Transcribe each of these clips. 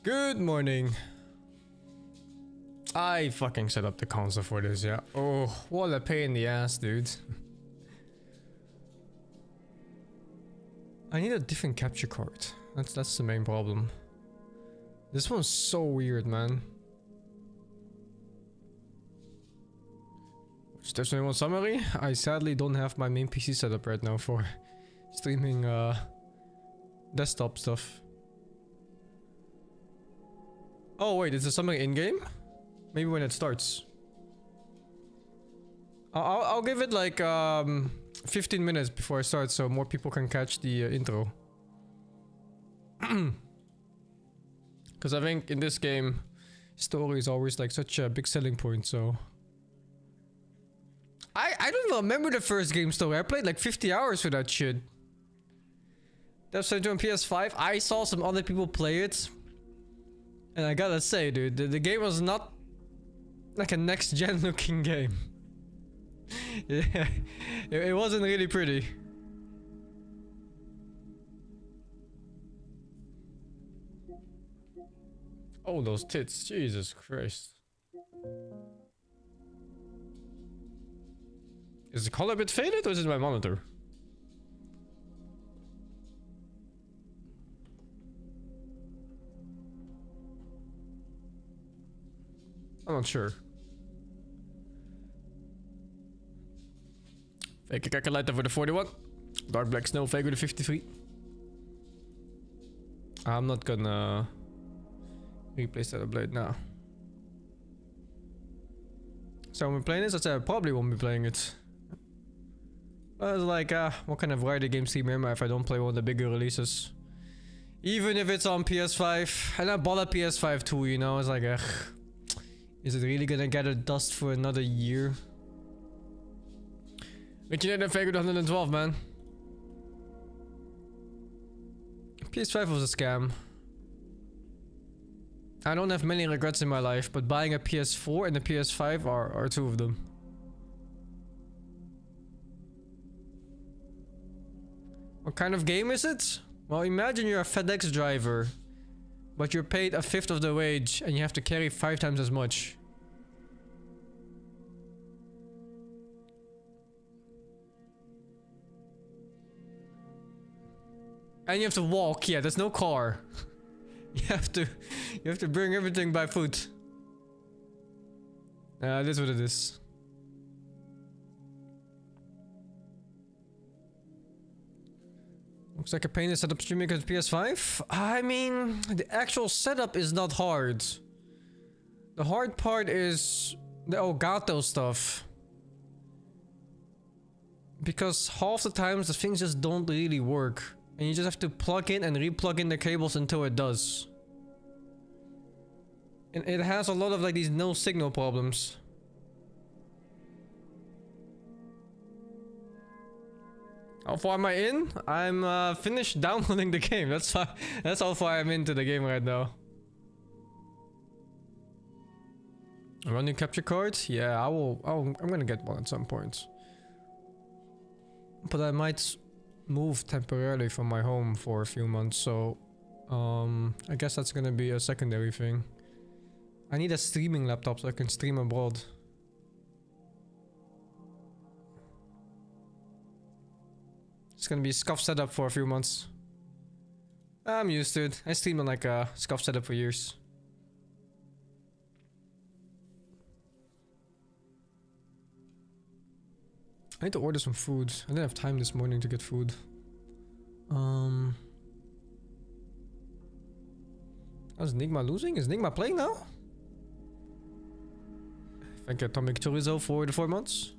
Good morning. I fucking set up the console for this, yeah. Oh, what a pain in the ass, dude. I need a different capture card. That's the main problem. This one's so weird, man. Steps 21 summary. I sadly don't have my main PC set up right now for streaming desktop stuff. Oh wait, is there something in-game? Maybe when it starts. I'll give it like 15 minutes before I start so more people can catch the intro. Because I think in this game, story is always like such a big selling point, so... I don't remember the first game story. I played like 50 hours for that shit. That's on PS5. I saw some other people play it. And I gotta say, dude, the game was not like a next-gen looking game. Yeah, it wasn't really pretty. Oh, those tits. Jesus Christ. Is the color a bit faded or is it my monitor? I'm not sure. Fake calculator for the 41. Dark black snow fake with the 53. I'm not gonna replace that blade now. So when we're playing this, I said I probably won't be playing it. I was like, what kind of variety game streamer am I if I don't play one of the bigger releases? Even if it's on PS5. And I bought a PS5 too, you know? It's like, ugh. Is it really gonna get a dust for another year? But you didn't figure 112, man. PS5 was a scam. I don't have many regrets in my life, but buying a PS4 and a PS5 are two of them. What kind of game is it? Well, imagine you're a FedEx driver, but you're paid a fifth of the wage and you have to carry 5 times as much. And you have to walk. Yeah, there's no car. You have to bring everything by foot. It is what it is. Looks like a pain to set up streaming with PS5. I mean, the actual setup is not hard. The hard part is the Elgato stuff. Because half the times the things just don't really work. And you just have to plug in and re-plug in the cables until it does. And it has a lot of like these no signal problems. How far am I in? I'm finished downloading the game. That's how far I'm into the game right now. A running capture card? Yeah, I'm gonna get one at some point. But I might move temporarily from my home for a few months, so I guess that's gonna be a secondary thing. I need a streaming laptop so I can stream abroad. It's gonna be a scuff setup for a few months. I'm used to it. I streamed on like a scuff setup for years. I need to order some food. I didn't have time this morning to get food. Is Nigma losing? Is Nigma playing now? Thank you, Atomic Chorizo for the 4 months.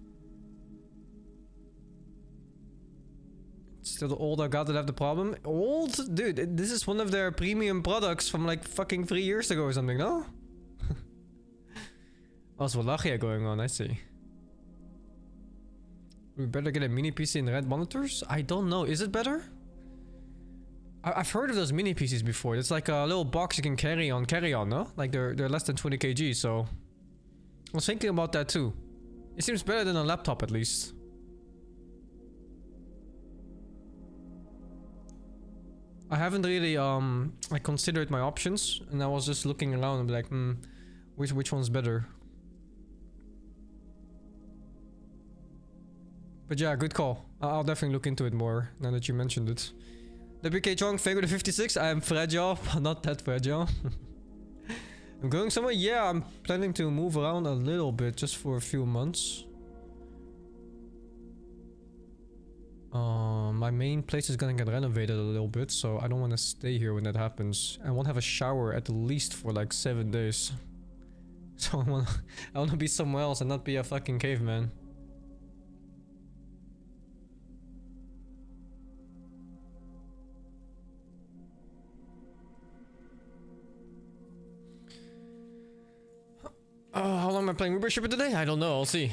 Still the old Elgato that have the problem. Old? Dude, this is one of their premium products from like fucking 3 years ago or something, no? Oh, it's Wallachia going on, I see. We better get a mini PC and red monitors? I don't know. Is it better? I've heard of those mini PCs before. It's like a little box you can carry on, no? Like they're less than 20 kg, so... I was thinking about that too. It seems better than a laptop at least. I haven't really like considered my options, and I was just looking around and be like, which one's better? But yeah, good call. I'll definitely look into it more now that you mentioned it. WK Chong, thank you for the 56. I am fragile, but not that fragile. I'm going somewhere? Yeah, I'm planning to move around a little bit just for a few months. My main place is gonna get renovated a little bit, so I don't want to stay here when that happens. I won't have a shower at least for like 7 days. So I wanna be somewhere else and not be a fucking caveman. How long am I playing Uber Shipper today? I don't know, I'll see.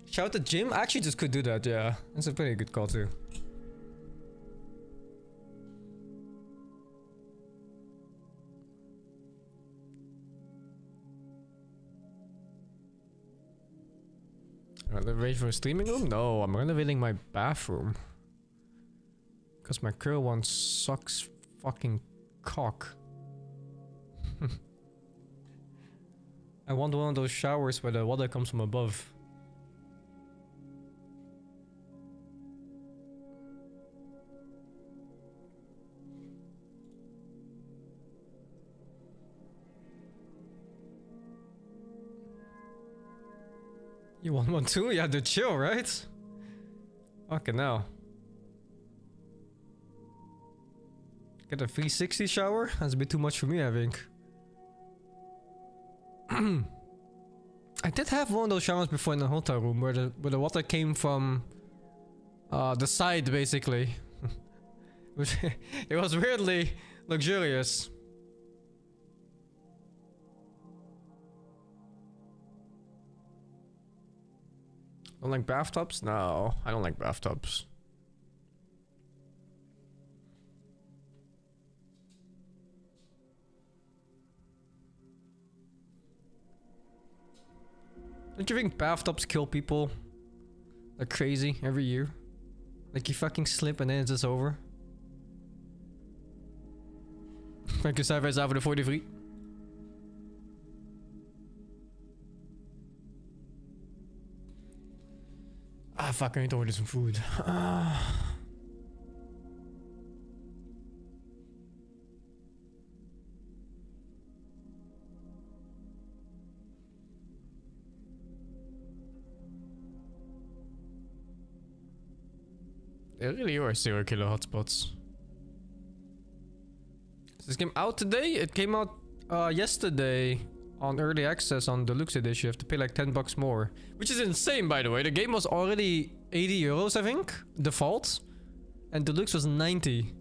Shout out to Jim? I actually just could do that, yeah. That's a pretty good call too. Renovate for a streaming room? No, I'm renovating my bathroom. Because my current one sucks fucking cock. I want one of those showers where the water comes from above. You want one too? You have to chill, right? Fucking hell. Get a 360 shower? That's a bit too much for me, I think. I did have one of those showers before in the hotel room where the water came from the side, basically. It was weirdly luxurious. Don't like bathtubs? No, I don't like bathtubs. Don't you think bathtubs kill people like crazy every year? Like you fucking slip and then it's just over. Thank you, Cypher's out for the 43. Ah, fuck, I need to order some food. There really are serial killer hotspots. Is this game out today? It came out yesterday on early access on deluxe edition. You have to pay like $10 more, which is insane, by the way. The game was already 80 euros, I think, default, and deluxe was 90.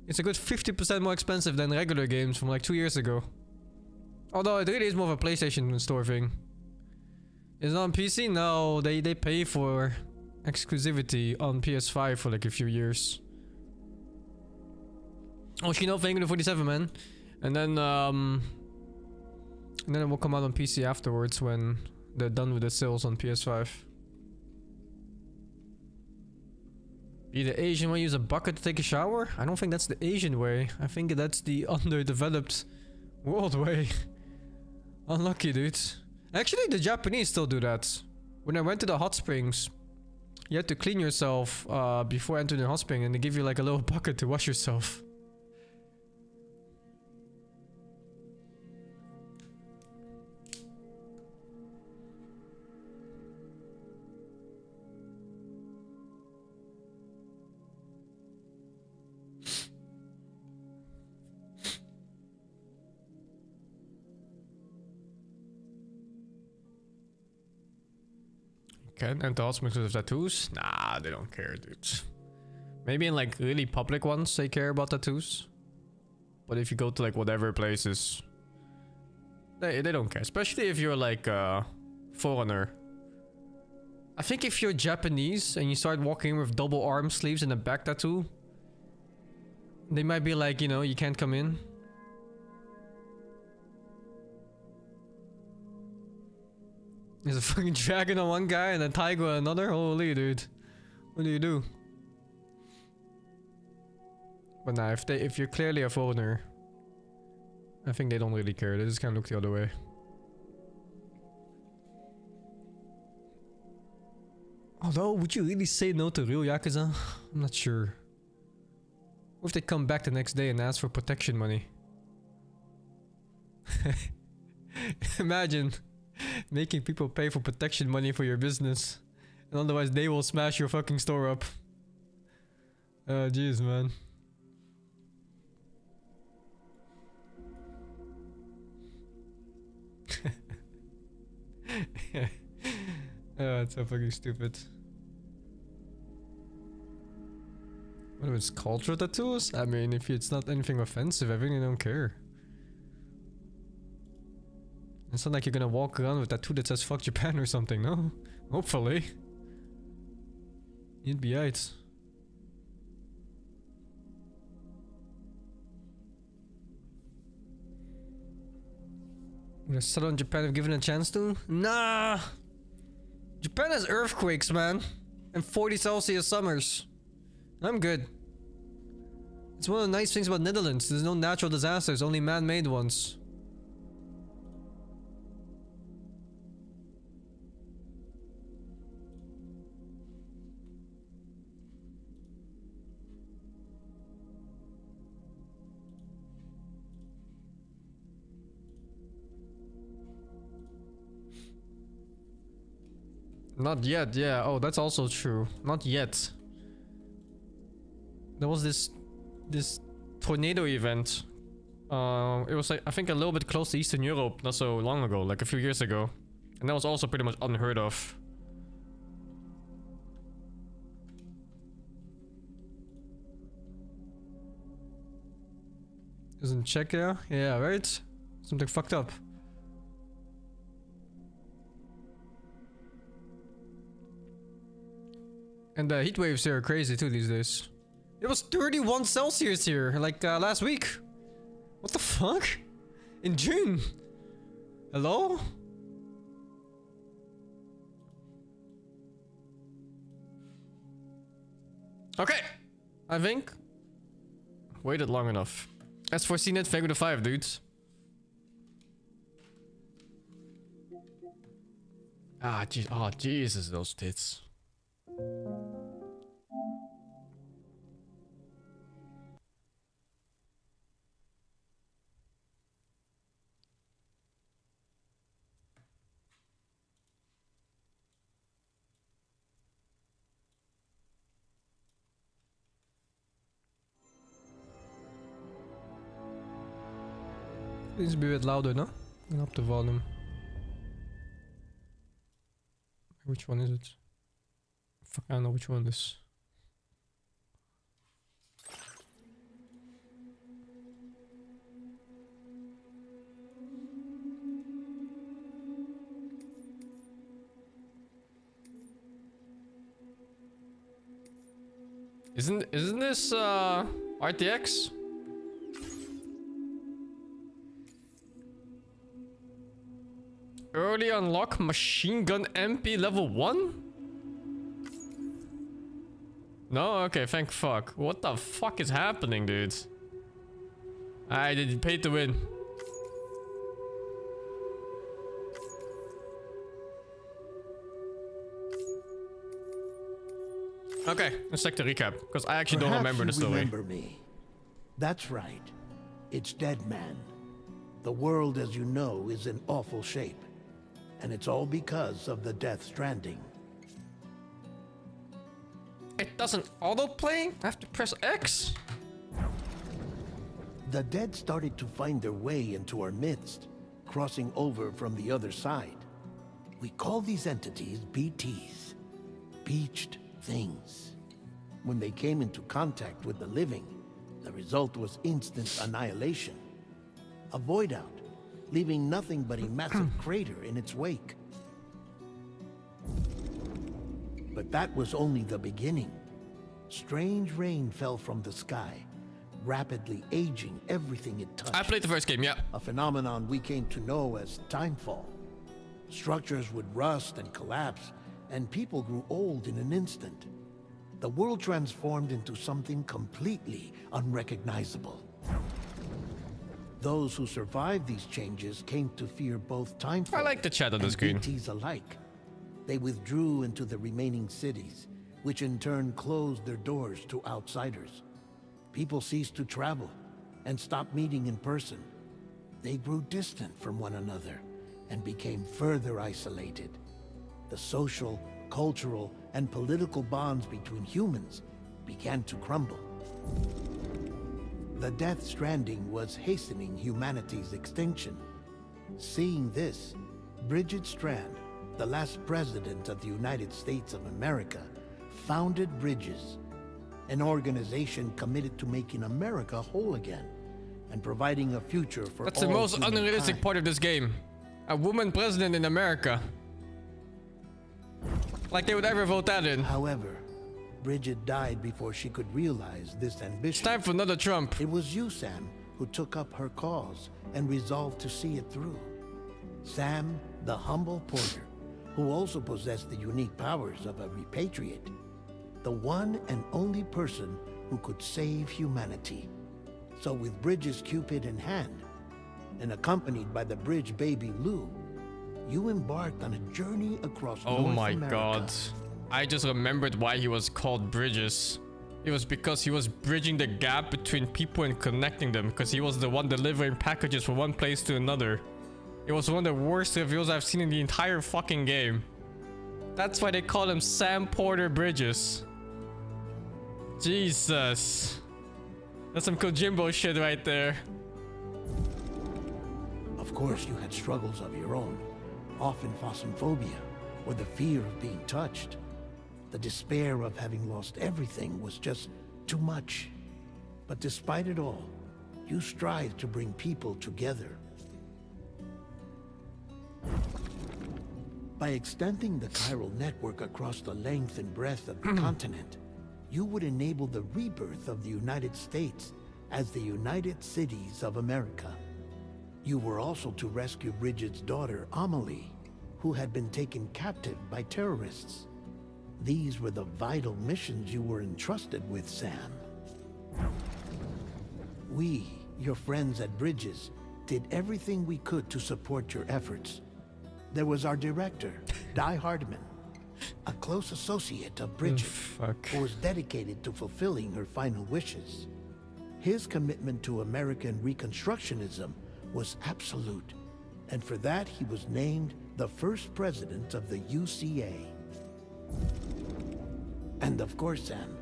It's a good 50% more expensive than regular games from like 2 years ago. Although it really is more of a PlayStation store thing. Is it on PC? No, they pay for exclusivity on PS5 for like a few years. Oh, Shino, thank you to 47, man. And then it will come out on PC afterwards when they're done with the sales on PS5. Be the Asian way, use a bucket to take a shower? I don't think that's the Asian way. I think that's the underdeveloped world way. Unlucky, dude. Actually, the Japanese still do that. When I went to the hot springs, you had to clean yourself before entering the hot spring, and they give you like a little bucket to wash yourself. Can enter hot springs with tattoos? Nah, they don't care, dude. Maybe in like really public ones they care about tattoos. But if you go to like whatever places, they don't care. Especially if you're like a foreigner. I think if you're Japanese and you start walking with double arm sleeves and a back tattoo, they might be like, you know, you can't come in. There's a fucking dragon on one guy and a tiger on another? Holy, dude. What do you do? But nah, if you're clearly a foreigner, I think they don't really care. They just kind of look the other way. Although, would you really say no to real Yakuza? I'm not sure. What if they come back the next day and ask for protection money? Imagine making people pay for protection money for your business. And otherwise they will smash your fucking store up. Oh jeez, man. Oh, it's so fucking stupid. What if it's cultural tattoos? I mean, if it's not anything offensive, I really don't care. It's not like you're gonna walk around with a tattoo that says fuck Japan or something, no? Hopefully. You'd be right. Would I settle in Japan if given a chance to? Nah! Japan has earthquakes, man. And 40 Celsius summers. I'm good. It's one of the nice things about Netherlands. There's no natural disasters, only man-made ones. Not yet, yeah. Oh, that's also true. Not yet. There was this tornado event. It was like, I think a little bit close to Eastern Europe not so long ago, like a few years ago. And that was also pretty much unheard of. Isn't Czechia? Yeah, right? Something fucked up. And the heat waves here are crazy too these days. It was 31 Celsius here, like last week. What the fuck? In June? Hello? Okay. I think waited long enough. As foreseen at Figure 5, dudes. Ah, jeez. Oh, Jesus, those tits. Needs to be a bit louder, no? And up the volume. Which one is it? Fuck, I don't know which one this. Isn't this RTX? Early unlock machine gun MP level 1? No? Okay, thank fuck. What the fuck is happening, dudes? I did pay to win. Okay, let's check the recap, because I actually don't remember the story. Remember me. That's right. It's Dead Man. The world, as you know, is in awful shape. And it's all because of the Death Stranding. It doesn't autoplay? I have to press X? The dead started to find their way into our midst, crossing over from the other side. We call these entities BTs, Beached Things. When they came into contact with the living, the result was instant annihilation. A void out, leaving nothing but a massive crater in its wake. But that was only the beginning. Strange rain fell from the sky, rapidly aging everything it touched. I played the first game, yeah. A phenomenon we came to know as timefall. Structures would rust and collapse, and people grew old in an instant. the world transformed into something completely unrecognizable. Those who survived these changes came to fear both Timefall I like the chat on the and screen. BTs alike. They withdrew into the remaining cities, which in turn closed their doors to outsiders. People ceased to travel and stopped meeting in person. They grew distant from one another and became further isolated. The social, cultural, and political bonds between humans began to crumble. The Death Stranding was hastening humanity's extinction. Seeing this, Bridget Strand, the last president of the United States of America, founded Bridges, an organization committed to making America whole again and providing a future for That's all the most humankind. unrealistic part of this game. A woman president in America. Like they would ever vote that in. However, Bridget died before she could realize this It's ambition. time for another Trump. It was you, Sam, who took up her cause and resolved to see it through. Sam, the humble porter, who also possessed the unique powers of a repatriate. The one and only person who could save humanity. So with Bridges' Cupid in hand, and accompanied by the bridge baby Lou, you embarked on a journey across Oh North my America. god. I just remembered why he was called Bridges. It was because he was bridging the gap between people and connecting them, because he was the one delivering packages from one place to another. It was one of the worst reveals I've seen in the entire fucking game. That's why they call him Sam Porter Bridges. Jesus. That's some Kojimbo shit right there. Of course, you had struggles of your own, often phosmophobia, or the fear of being touched. The despair of having lost everything was just too much. But despite it all, you strive to bring people together. By extending the chiral network across the length and breadth of the continent, you would enable the rebirth of the United States as the United Cities of America. You were also to rescue Bridget's daughter, Amelie, who had been taken captive by terrorists. These were the vital missions you were entrusted with, Sam. We, your friends at Bridges, did everything we could to support your efforts. There was our director, Di Hardman, a close associate of Bridget, who was dedicated to fulfilling her final wishes. His commitment to American Reconstructionism was absolute, and for that he was named the first president of the UCA. And of course, Sam,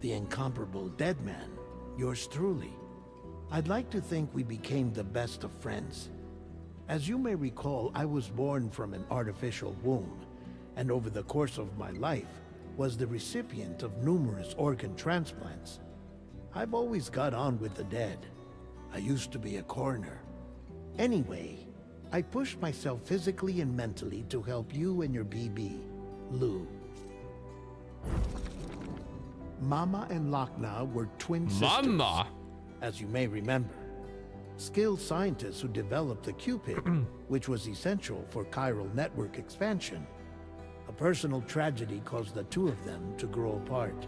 the incomparable dead man, yours truly. I'd like to think we became the best of friends. As you may recall, I was born from an artificial womb, and over the course of my life, was the recipient of numerous organ transplants. I've always got on with the dead. I used to be a coroner. Anyway, I pushed myself physically and mentally to help you and your BB, Lou. Mama and Lochna were twin sisters, Mama! as you may remember. Skilled scientists who developed the Cupid, which was essential for chiral network expansion. A personal tragedy caused the two of them to grow apart.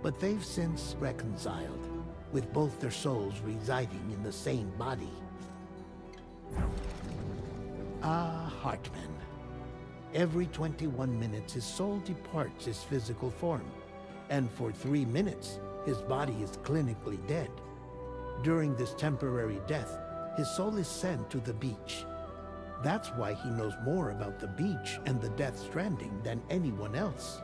But they've since reconciled, with both their souls residing in the same body. Ah, Hartman. Every 21 minutes his soul departs his physical form, and for 3 minutes his body is clinically dead. During this temporary death, his soul is sent to the beach. That's why he knows more about the beach and the Death Stranding than anyone else.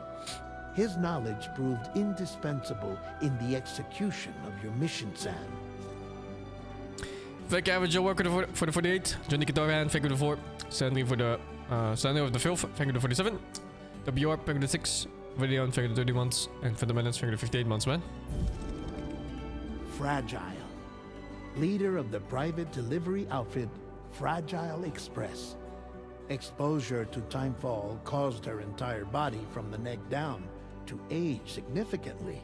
His knowledge proved indispensable in the execution of your mission, Sam. Thank you, Average Joe Walker for the 48. Johnny Kitoran, thank you for the 4. Sandry for the Sandry of the Filth, thank you for the 47. WR, thank you for the 6. Videon, thank you for the 30 months. And for the Melons, thank you for the 58 months, man. Fragile. Leader of the private delivery outfit Fragile Express. Exposure to Timefall caused her entire body from the neck down to age significantly.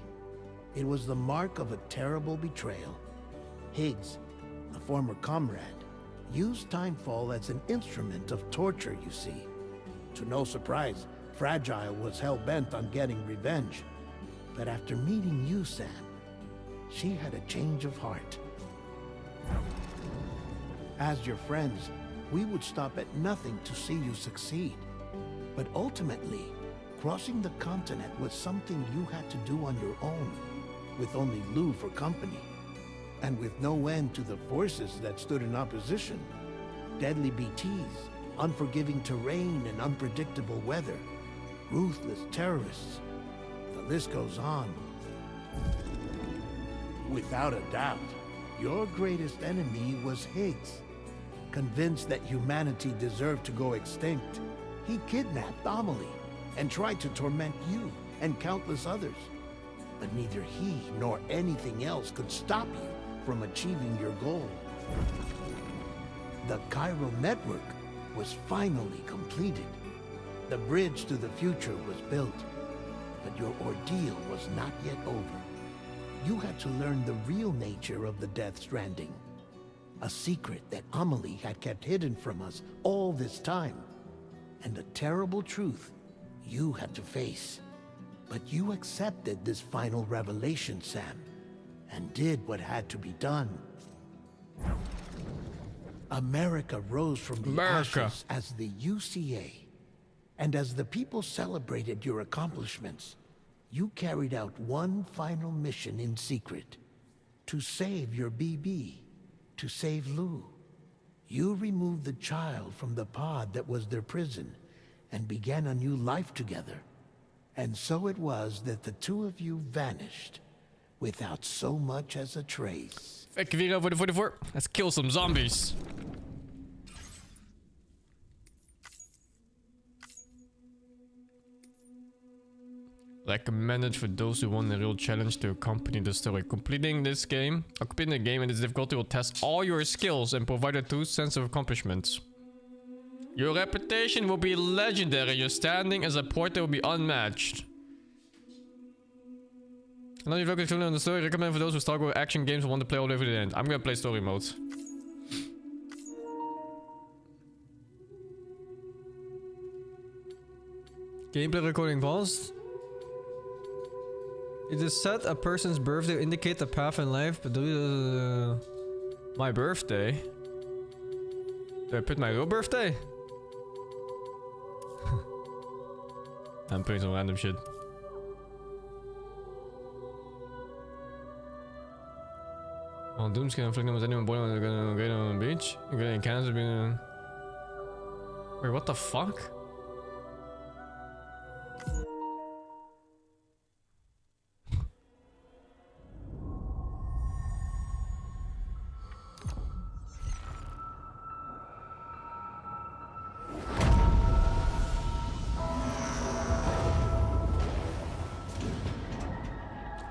It was the mark of a terrible betrayal. Higgs, a former comrade, used Timefall as an instrument of torture, you see. To no surprise, Fragile was hell-bent on getting revenge. But after meeting you, Sam, she had a change of heart. As your friends, we would stop at nothing to see you succeed. But ultimately, crossing the continent was something you had to do on your own, with only Lou for company, and with no end to the forces that stood in opposition. Deadly BTs, unforgiving terrain and unpredictable weather, ruthless terrorists. The list goes on. Without a doubt, your greatest enemy was Higgs. Convinced that humanity deserved to go extinct, he kidnapped Amelie and tried to torment you and countless others. But neither he nor anything else could stop you from achieving your goal. The chiral network was finally completed. The bridge to the future was built, but your ordeal was not yet over. You had to learn the real nature of the Death Stranding, a secret that Amelie had kept hidden from us all this time, and a terrible truth you had to face. But you accepted this final revelation, Sam, and did what had to be done. America rose from the ashes as the UCA, and as the people celebrated your accomplishments, you carried out one final mission in secret, to save your BB, to save Lou. You removed the child from the pod that was their prison, and began a new life together. And so it was that the two of you vanished, without so much as a trace. Let's kill some zombies. Recommended for those who want a real challenge to accompany the story. Completing the game and its difficulty will test all your skills and provide a true sense of accomplishment. Your reputation will be legendary. Your standing as a porter will be unmatched. Now you've looked on the story. Recommend for those who start with action games and want to play all the way to the end. I'm gonna play story mode. Gameplay recording paused. It is said a person's birthday indicate the path in life, but my birthday? Do I put my real birthday? I'm putting some random shit. While Dooms can inflict almost anyone born on the beach, you're getting cancer being. Wait, what the fuck?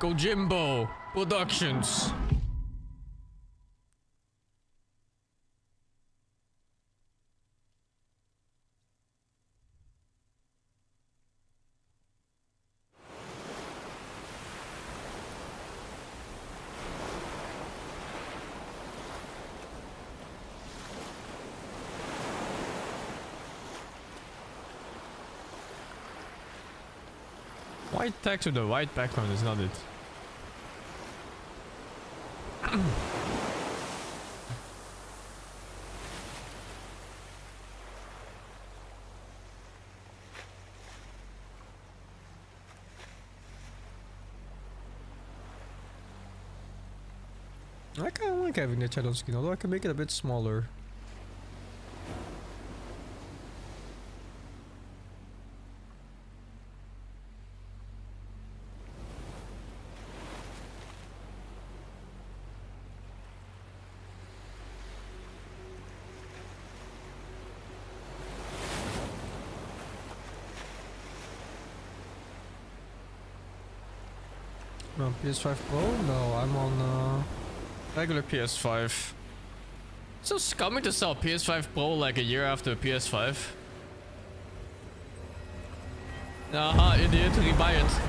Kojimbo Productions. White text with a white background is not it. I kind of like having the chat on screen, although I can make it a bit smaller. No, PS5 Pro? No, I'm on regular PS5. So scummy to sell PS5 Pro like a year after PS5. Aha, idiot, rebuy it.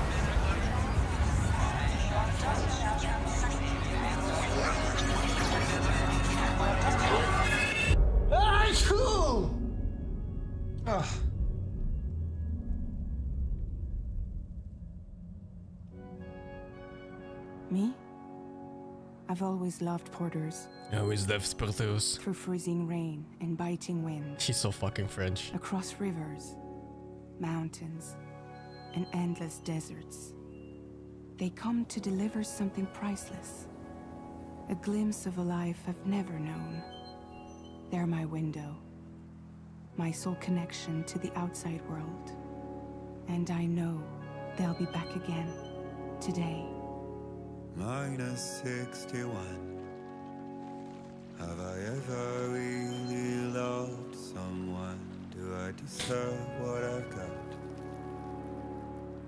I've always loved porters. I always love Portos. Through freezing rain and biting wind. She's so fucking French. Across rivers, mountains, and endless deserts. They come to deliver something priceless. A glimpse of a life I've never known. They're my window. My sole connection to the outside world. And I know they'll be back again. Today. Minus 61. Have I ever really loved someone? Do I deserve what I've got?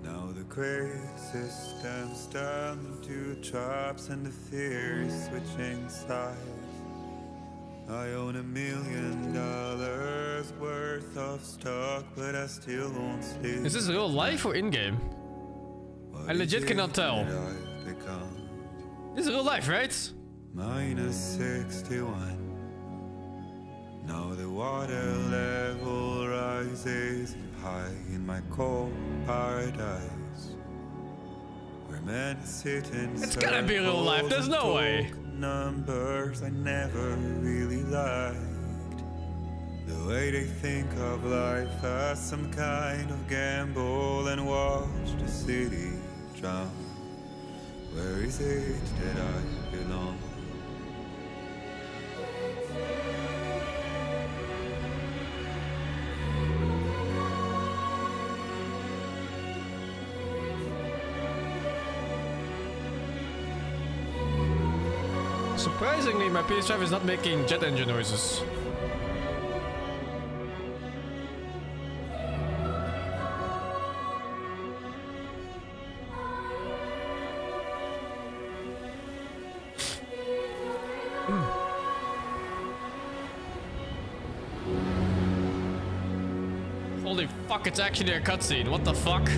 Now the crazy system's turned into traps and the fears switching sides. I own $1 million worth of stock, but I still won't sleep. Is this real life or in-game? I legit cannot tell. This is real life, right? Minus 61. Now the water level rises high in my cold paradise. Where men sit in It's gotta be real life, there's no way. Numbers I never really liked. The way they think of life as some kind of gamble and watch the city drown. Where is it that I belong? Surprisingly, my PS5 is not making jet engine noises. Holy fuck, it's actually a cutscene. What the fuck?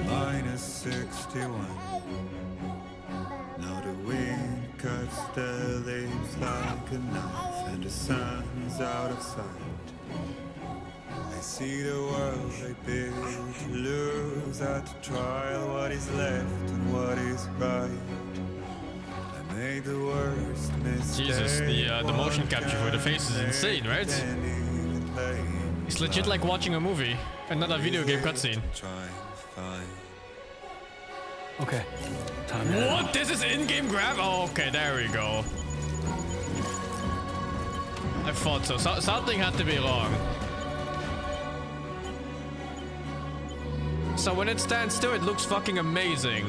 Minus 61. Now the wind cuts the leaves like a knife and the sun's out of sight. I see the world I built to lose at the trial what is left and what is right. I made the worst mistake. Jesus, the motion capture for the face is insane, right? It's legit like watching a movie, and not a video game cutscene. Okay. Time to What? This is in-game grab? Oh, okay, there we go. I thought so. Something had to be wrong. So when it stands still, it looks fucking amazing.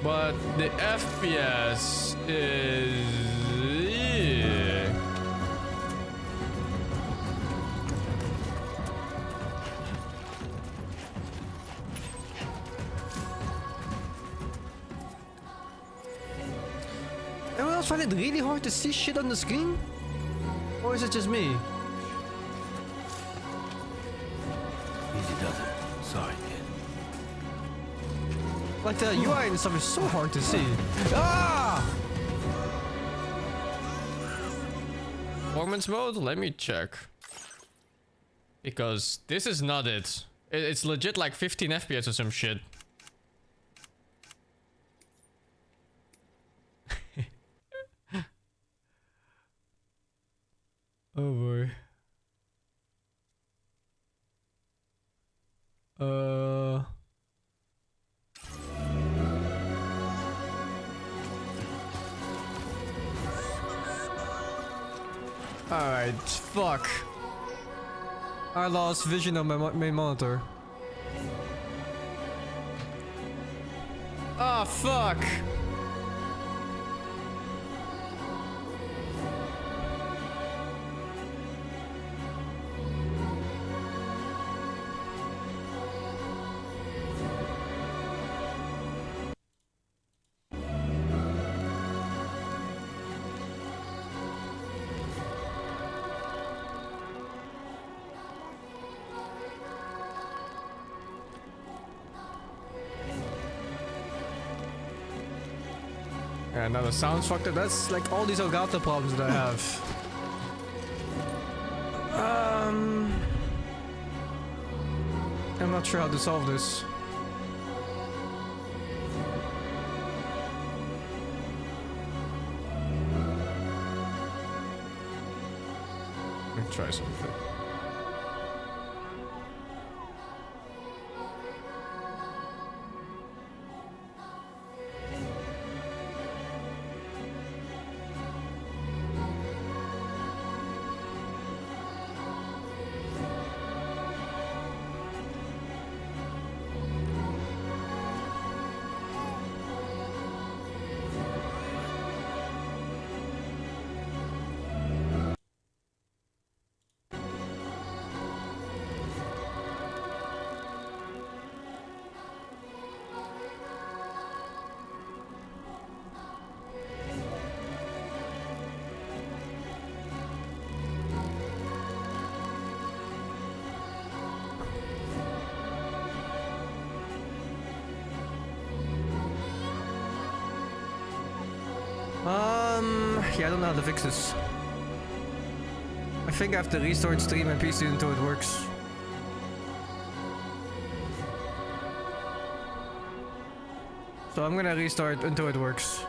But the FPS is... yeah. Anyone else find it really hard to see shit on the screen? Or is it just me? Easy does it. Sorry, kid. Like the UI and stuff is so hard to see. Ah! Performance mode? Let me check. Because this is not it. It's legit like 15 FPS or some shit. Oh boy. Alright, fuck. I lost vision on my main monitor. Ah, fuck. Yeah, now the sound's fucked up. That's like all these Elgato problems that I have. I'm not sure how to solve this. Let me try something. Yeah, I don't know how to fix this. I think I have to restart stream and PC until it works. So I'm gonna restart until it works.